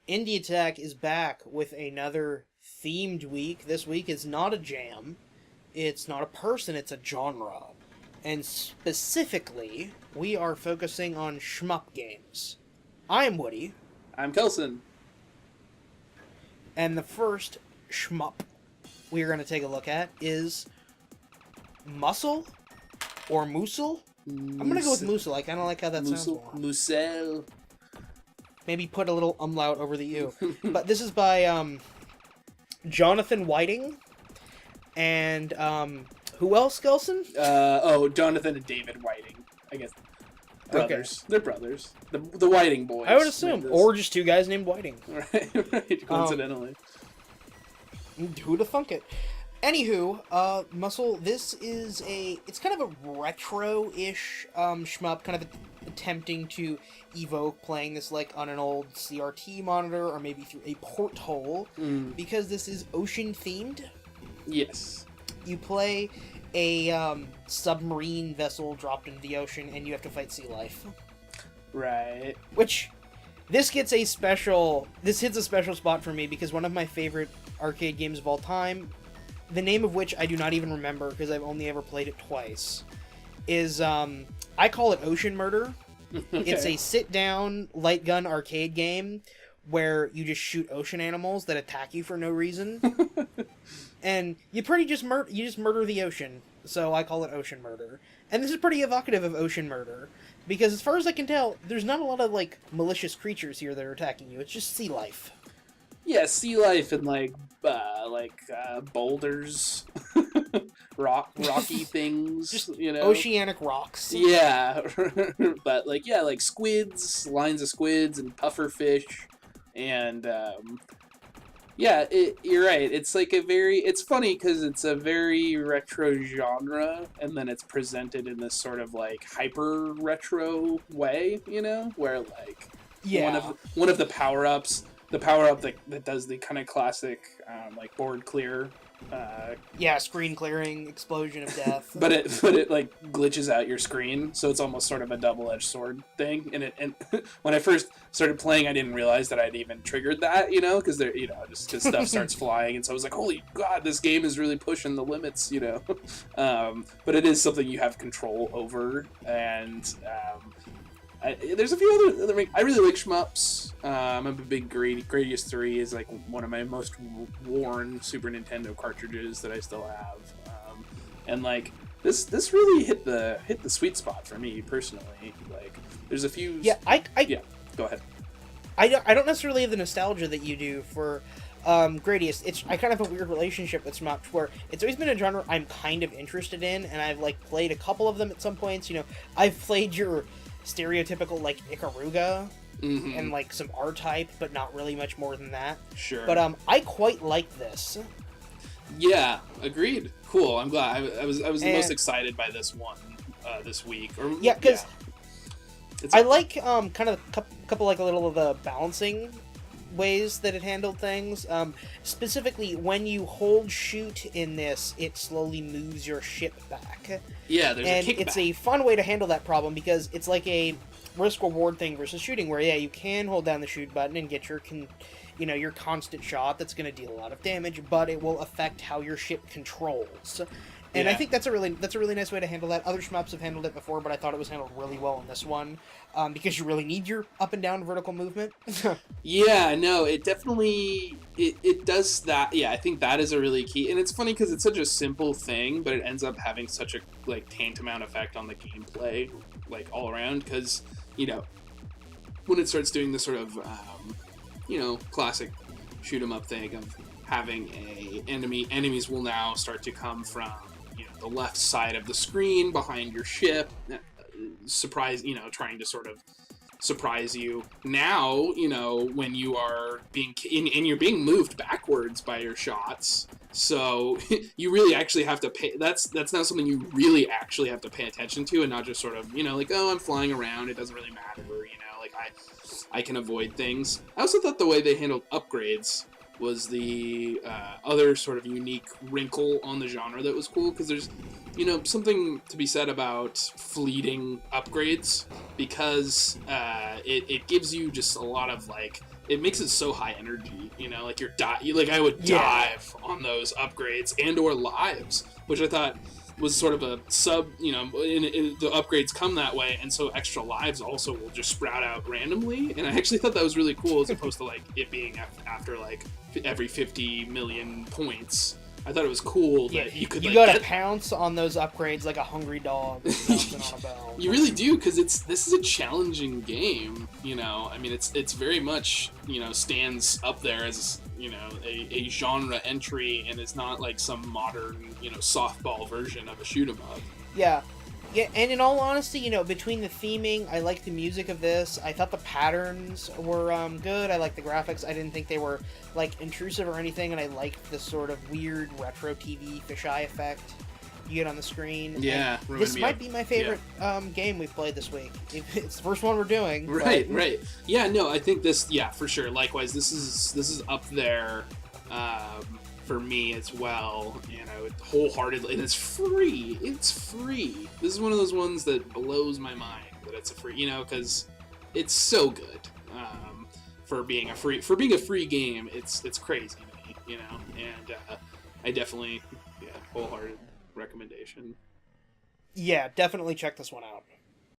Indie Attack is back with another themed week. This week is not a jam. It's not a person, it's a genre. And specifically, we are focusing on shmup games. I'm Woody. I'm Kelson. And the first shmup we're going to take a look at is Mussel or Mussel. I'm going to go with Mussel. I kind of like how that sounds more. Mussel. Maybe put a little umlaut over the U. But this is by Jonathan Whiting. And who else, Gelson? Jonathan and David Whiting. I guess brothers. Okay. They're brothers. The Whiting boys. I would assume. Or just two guys named Whiting. Right. Coincidentally. Who'da thunk it? Anywho, Mussel, this is it's kind of a retro-ish shmup, kind of attempting to evoke playing this like on an old CRT monitor or maybe through a porthole, because this is ocean-themed. Yes. You play a submarine vessel dropped into the ocean, and you have to fight sea life. Right. Which, this hits a special spot for me, because one of my favorite arcade games of all time, the name of which I do not even remember because I've only ever played it twice, is, I call it Ocean Murder. Okay. It's a sit-down, light gun arcade game where you just shoot ocean animals that attack you for no reason. And you just murder the ocean, so I call it Ocean Murder. And this is pretty evocative of Ocean Murder, because as far as I can tell, there's not a lot of, like, malicious creatures here that are attacking you. It's just sea life. Yeah, sea life and, boulders, rocky things, just, you know? Oceanic rocks. Yeah, but, squids, lines of squids and pufferfish, and, you're right. It's it's funny because it's a very retro genre, and then it's presented in this sort of hyper retro way, you know, where one of the power ups, the power up that does the kind of classic board clear. Screen clearing, explosion of death. but it glitches out your screen, so it's almost sort of a double-edged sword thing. And when I first started playing, I didn't realize that I'd even triggered that, you know, because just because stuff starts flying, and so I was like, holy god, this game is really pushing the limits, you know. But it is something you have control over, and there's a few other. I really like shmups. I'm a big Gradius 3 is one of my most worn Super Nintendo cartridges that I still have, and this really hit the sweet spot for me personally. There's a few. Yeah, Go ahead. I don't necessarily have the nostalgia that you do for Gradius. I kind of have a weird relationship with shmups where it's always been a genre I'm kind of interested in, and I've played a couple of them at some points. You know, I've played your stereotypical Ikaruga and some R-Type, but not really much more than that. Sure. But I quite like this. Yeah, agreed. Cool. I'm glad. I was the most excited by this one this week. Because I like kind of a couple little of the balancing ways that it handled things. Specifically, when you hold shoot in this, it slowly moves your ship back. Yeah, there's a kickback. It's a fun way to handle that problem, because it's like a risk-reward thing versus shooting, where you can hold down the shoot button and get your constant shot that's going to deal a lot of damage, but it will affect how your ship controls. And I think that's a really nice way to handle that. Other shmups have handled it before, but I thought it was handled really well in this one, because you really need your up and down vertical movement. Yeah, no, it definitely it does that. Yeah, I think that is a really key, and it's funny because it's such a simple thing, but it ends up having such a tantamount effect on the gameplay, all around. Because when it starts doing this sort of classic shoot 'em up thing of having enemies will now start to come from the left side of the screen behind your ship, trying to sort of surprise you. Now, when you are and you're being moved backwards by your shots, so you really actually have to pay. That's now something you really actually have to pay attention to, and not just sort of I'm flying around, it doesn't really matter, I can avoid things. I also thought the way they handled upgrades was the other sort of unique wrinkle on the genre that was cool, because there's something to be said about fleeting upgrades, because it gives you just a lot of it makes it so high energy, you know, like I would dive on those upgrades and or lives, which I thought was sort of a sub, you know, in the upgrades come that way, and so extra lives also will just sprout out randomly, and I actually thought that was really cool as opposed to like it being after like every 50 million points. I thought it was cool that you could. You like, gotta pounce on those upgrades like a hungry dog bouncing on a bell. You really do, because this is a challenging game. You know, I mean, it's very much, you know, stands up there as, you know, a genre entry, and it's not like some modern, you know, softball version of a shoot 'em up. Yeah. Yeah, and in all honesty, you know, between the theming, I like the music of this. I thought the patterns were good. I liked the graphics. I didn't think they were, like, intrusive or anything, and I liked the sort of weird retro TV fisheye effect you get on the screen. Yeah, this might be my favorite game we've played this week. It's the first one we're doing. Right, right. Yeah, no, I think this, yeah, for sure. Likewise, this is up there for me as well, and I would wholeheartedly, and it's free. It's free. This is one of those ones that blows my mind that it's a free, you know, because it's so good for being a free game. It's crazy to me, you know, and I definitely, wholehearted recommendation. Yeah, definitely check this one out.